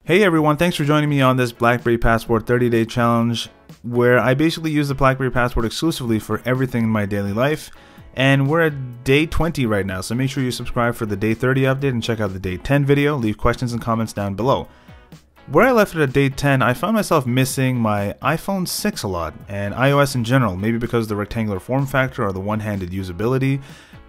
Hey everyone, thanks for joining me on this BlackBerry Passport 30-day challenge where I basically use the BlackBerry Passport exclusively for everything in my daily life. And we're at day 20 right now, so make sure you subscribe for the day 30 update and check out the day 10 video. Leave questions and comments down below. Where I left it at day 10, I found myself missing my iPhone 6 a lot, and iOS in general, maybe because of the rectangular form factor or the one-handed usability.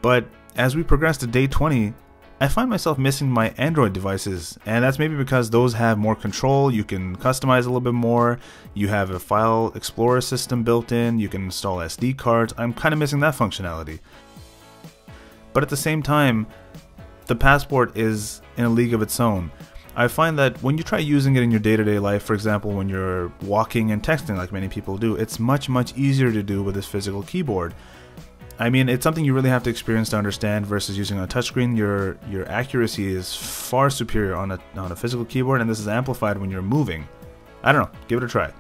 But as we progress to day 20, I find myself missing my Android devices, and that's maybe because those have more control. You can customize a little bit more, you have a file explorer system built in, you can install SD cards. I'm kind of missing that functionality. But at the same time, the Passport is in a league of its own. I find that when you try using it in your day-to-day life, for example when you're walking and texting like many people do, it's much easier to do with this physical keyboard. I mean, it's something you really have to experience to understand versus using a touchscreen. Your accuracy is far superior on a physical keyboard, and this is amplified when you're moving. I don't know, give it a try.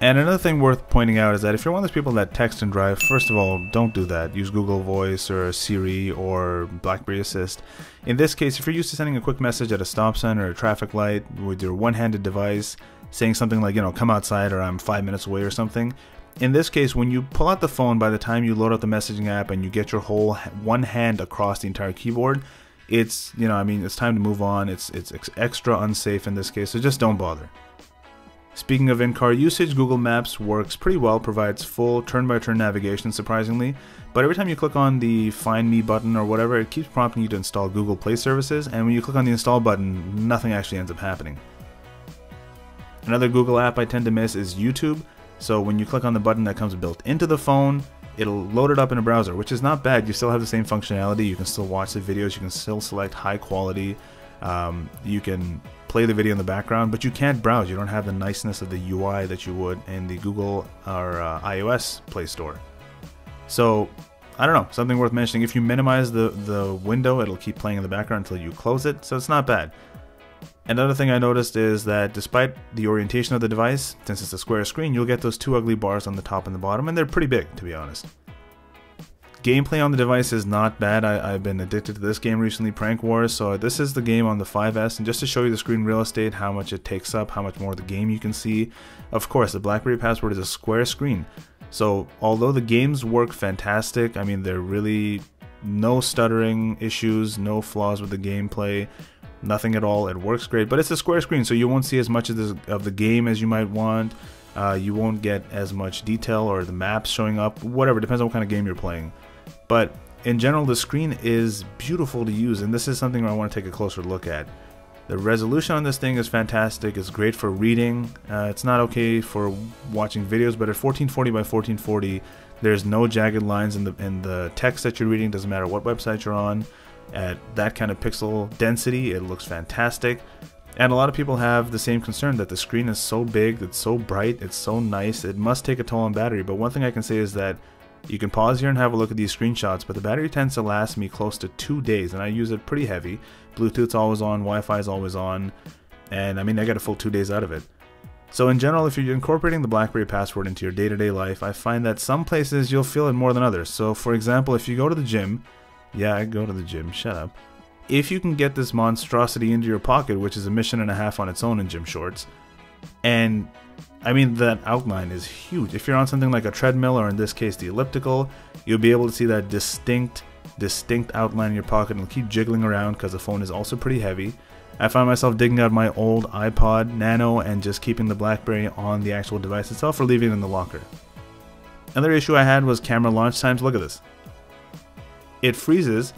And another thing worth pointing out is that if you're one of those people that text and drive, first of all, don't do that. Use Google Voice or Siri or BlackBerry Assist. In this case, if you're used to sending a quick message at a stop sign or a traffic light with your one-handed device, saying something like, come outside or I'm 5 minutes away or something, in this case, when you pull out the phone, by the time you load up the messaging app and you get your whole one hand across the entire keyboard, it's, it's time to move on. It's extra unsafe in this case, so just don't bother. Speaking of in-car usage, Google Maps works pretty well, provides full turn-by-turn navigation, surprisingly, but every time you click on the Find Me button or whatever, it keeps prompting you to install Google Play services, and when you click on the Install button, nothing actually ends up happening. Another Google app I tend to miss is YouTube. So when you click on the button that comes built into the phone, it'll load it up in a browser, which is not bad. You still have the same functionality. You can still watch the videos. You can still select high quality. You can play the video in the background, but you can't browse. You don't have the niceness of the UI that you would in the Google or iOS Play Store. So I don't know, something worth mentioning. If you minimize the window, it'll keep playing in the background until you close it. So it's not bad. Another thing I noticed is that despite the orientation of the device, since it's a square screen, you'll get those two ugly bars on the top and the bottom, and they're pretty big, to be honest. Gameplay on the device is not bad. I've been addicted to this game recently, Prank Wars, so this is the game on the 5S, and just to show you the screen real estate, how much it takes up, how much more of the game you can see. Of course, the BlackBerry Passport is a square screen, so although the games work fantastic, I mean, there are really no stuttering issues, no flaws with the gameplay. Nothing at all. It works great, but it's a square screen, so you won't see as much of the game as you might want. You won't get as much detail or the maps showing up, whatever, depends on what kind of game you're playing. But in general, the screen is beautiful to use, and this is something I want to take a closer look at. The resolution on this thing is fantastic. It's great for reading. It's not okay for watching videos, but at 1440 by 1440, there's no jagged lines in the text that you're reading. Doesn't matter what website you're on. At that kind of pixel density, it looks fantastic. And a lot of people have the same concern that the screen is so big, it's so bright, it's so nice, it must take a toll on battery. But one thing I can say is that you can pause here and have a look at these screenshots, but the battery tends to last me close to 2 days, and I use it pretty heavy. Bluetooth's always on, Wi-Fi is always on, and I mean, I get a full 2 days out of it. So in general, if you're incorporating the BlackBerry Passport into your day-to-day life, I find that some places you'll feel it more than others. So for example, if you go to the gym, yeah, I go to the gym, shut up. If you can get this monstrosity into your pocket, which is a mission and a half on its own in gym shorts, and I mean that outline is huge. If you're on something like a treadmill, or in this case the elliptical, you'll be able to see that distinct outline in your pocket, and it'll keep jiggling around because the phone is also pretty heavy. I find myself digging out my old iPod Nano and just keeping the BlackBerry on the actual device itself or leaving it in the locker. Another issue I had was camera launch times. Look at this. It freezes,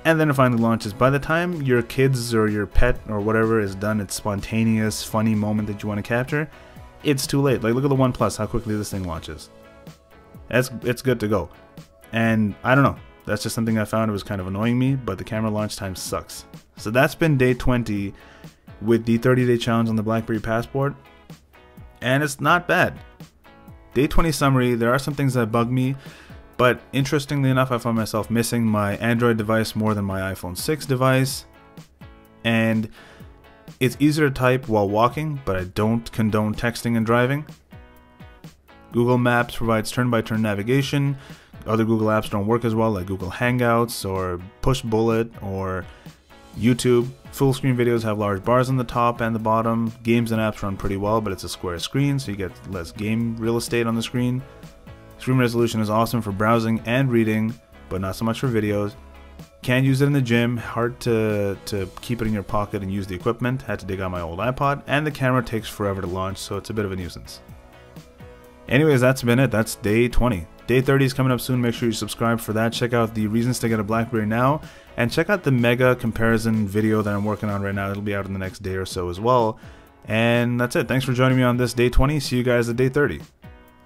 and then it finally launches. By the time your kids or your pet or whatever is done its spontaneous, funny moment that you want to capture, it's too late. Like, look at the OnePlus, how quickly this thing launches. It's good to go. And I don't know, that's just something I found it was kind of annoying me, but the camera launch time sucks. So that's been day 20 with the 30-day challenge on the BlackBerry Passport, and it's not bad. Day 20 summary, there are some things that bug me. But interestingly enough, I found myself missing my Android device more than my iPhone 6 device. And it's easier to type while walking, but I don't condone texting and driving. Google Maps provides turn-by-turn navigation. Other Google apps don't work as well, like Google Hangouts or Push Bullet or YouTube. Full screen videos have large bars on the top and the bottom. Games and apps run pretty well, but it's a square screen, so you get less game real estate on the screen. Screen resolution is awesome for browsing and reading, but not so much for videos. Can use it in the gym, hard to keep it in your pocket and use the equipment. Had to dig out my old iPod, and the camera takes forever to launch, so it's a bit of a nuisance. Anyways, that's been it. That's day 20. Day 30 is coming up soon. Make sure you subscribe for that. Check out the reasons to get a BlackBerry now, and check out the mega comparison video that I'm working on right now. It'll be out in the next day or so as well. And that's it. Thanks for joining me on this day 20. See you guys at day 30.